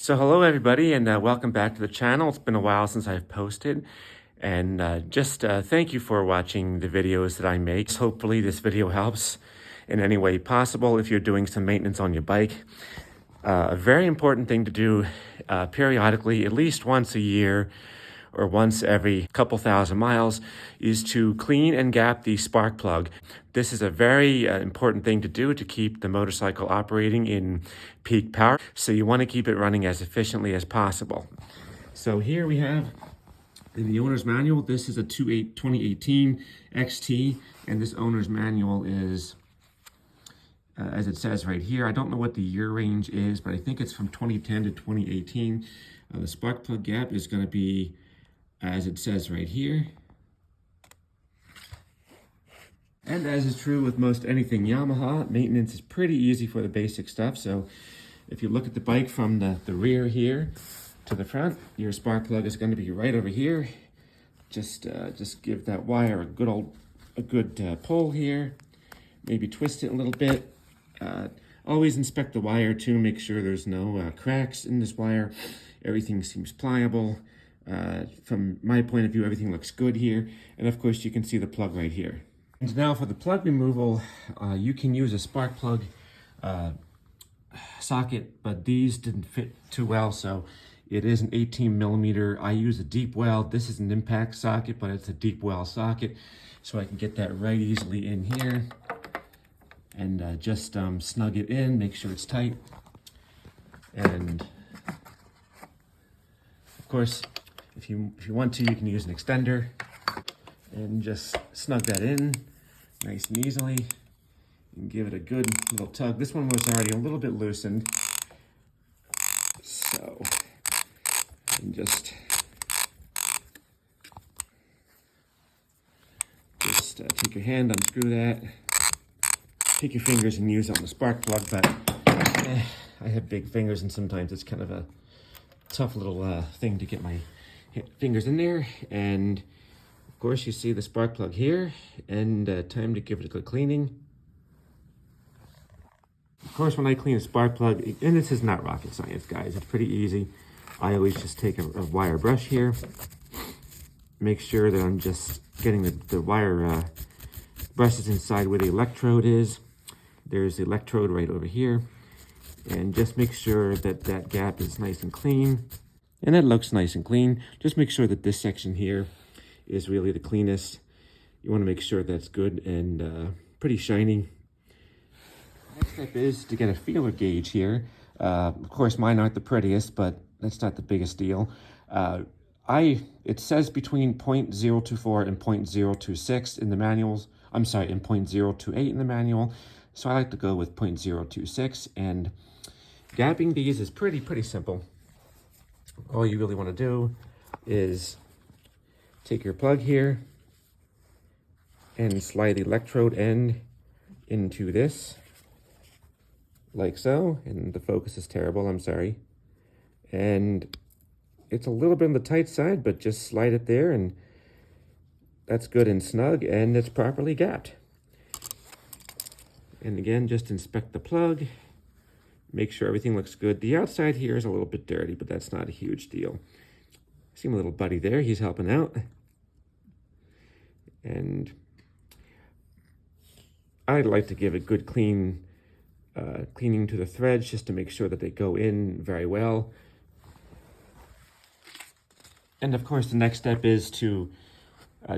So hello everybody, and welcome back to the channel. It's been a while since I've posted, and thank you for watching the videos that I make. Hopefully this video helps in any way possible if you're doing some maintenance on your bike. A very important thing to do periodically, at least once a year or once every couple thousand miles, is to clean and gap the spark plug. This is a very important thing to do to keep the motorcycle operating in peak power. So you want to keep it running as efficiently as possible. So here we have in the owner's manual, this is a 2018 XT, and this owner's manual is, as it says right here, I don't know what the year range is, but I think it's from 2010 to 2018. The spark plug gap is going to be, as it says right here. And as is true with most anything Yamaha, maintenance is pretty easy for the basic stuff. So if you look at the bike from the rear here to the front, your spark plug is going to be right over here. Just give that wire a good pull here. Maybe twist it a little bit. Always inspect the wire too. Make sure there's no cracks in this wire. Everything seems pliable. From my point of view, everything looks good here. And of course, you can see the plug right here. And now for the plug removal, you can use a spark plug socket, but these didn't fit too well, so it is an 18 millimeter. I use a deep well. This is an impact socket, but it's a deep well socket, so I can get that right easily in here and just snug it in, make sure it's tight. And of course, if you want to, you can use an extender and just snug that in nice and easily and give it a good little tug. This one was already a little bit loosened, so just take your hand, unscrew that, take your fingers and use it on the spark plug, but I have big fingers and sometimes it's kind of a tough little thing to get my fingers in there. And of course you see the spark plug here, and time to give it a good cleaning. Of course, when I clean a spark plug, and this is not rocket science, guys, it's pretty easy. I always just take a wire brush here, make sure that I'm just getting the wire brushes inside where the electrode is. There's the electrode right over here, and just make sure that that gap is nice and clean. And that looks nice and clean. Just make sure that this section here is really the cleanest. You want to make sure that's good and pretty shiny. Next step is to get a feeler gauge here. Of course, mine aren't the prettiest, but that's not the biggest deal. It says between 0.024 and 0.026 in the manuals. I'm sorry, in 0.028 in the manual. So I like to go with 0.026, and gapping these is pretty simple. All you really want to do is take your plug here and slide the electrode end into this, like so. And the focus is terrible, I'm sorry. And it's a little bit on the tight side, but just slide it there, and that's good and snug, and it's properly gapped. And again, just inspect the plug. Make sure everything looks good. The outside here is a little bit dirty, but that's not a huge deal. See my little buddy there, he's helping out. And I'd like to give a good cleaning to the threads just to make sure that they go in very well. And of course, the next step is to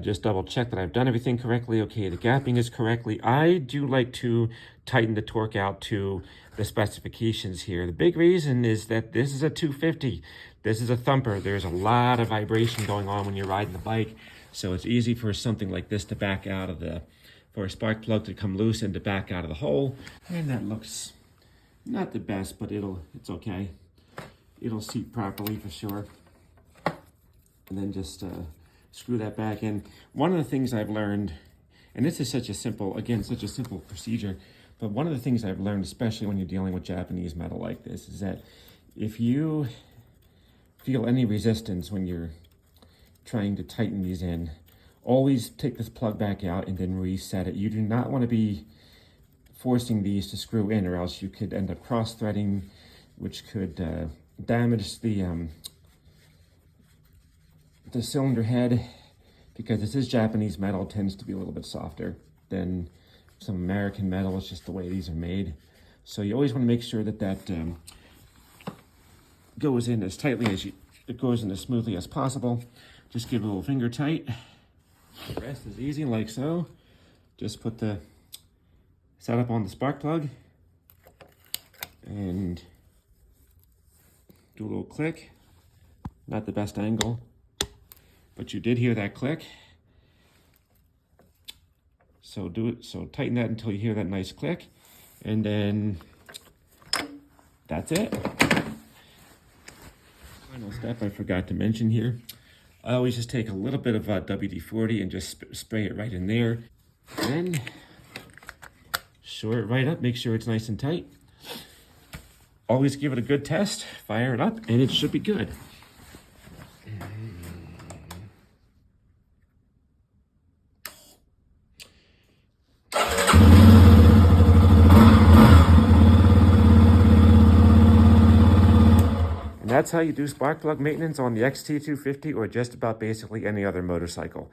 just double check that I've done everything correctly. Okay, the gapping is correctly. I do like to tighten the torque out to the specifications here. The big reason is that this is a 250. This is a thumper. There's a lot of vibration going on when you're riding the bike. So it's easy for something like this to back out of for a spark plug to come loose and to back out of the hole. And that looks not the best, but it's okay. It'll seat properly for sure. And then just screw that back in. One of the things I've learned, and this is such a simple procedure, but one of the things I've learned, especially when you're dealing with Japanese metal like this, is that if you feel any resistance when you're trying to tighten these in, always take this plug back out and then reset it. You do not want to be forcing these to screw in, or else you could end up cross-threading, which could damage the cylinder head, because this is Japanese metal. It tends to be a little bit softer than some American metal. It's just the way these are made. So you always want to make sure that goes in as tightly as it goes in as smoothly as possible. Just give it a little finger tight. The rest is easy, like so. Just put the setup on the spark plug and do a little click. Not the best angle, but you did hear that click. So tighten that until you hear that nice click, and then that's it. Final step I forgot to mention here. I always just take a little bit of WD-40 and just spray it right in there. Then shore it right up, make sure it's nice and tight. Always give it a good test, fire it up, and it should be good. And that's how you do spark plug maintenance on the XT250 or just about basically any other motorcycle.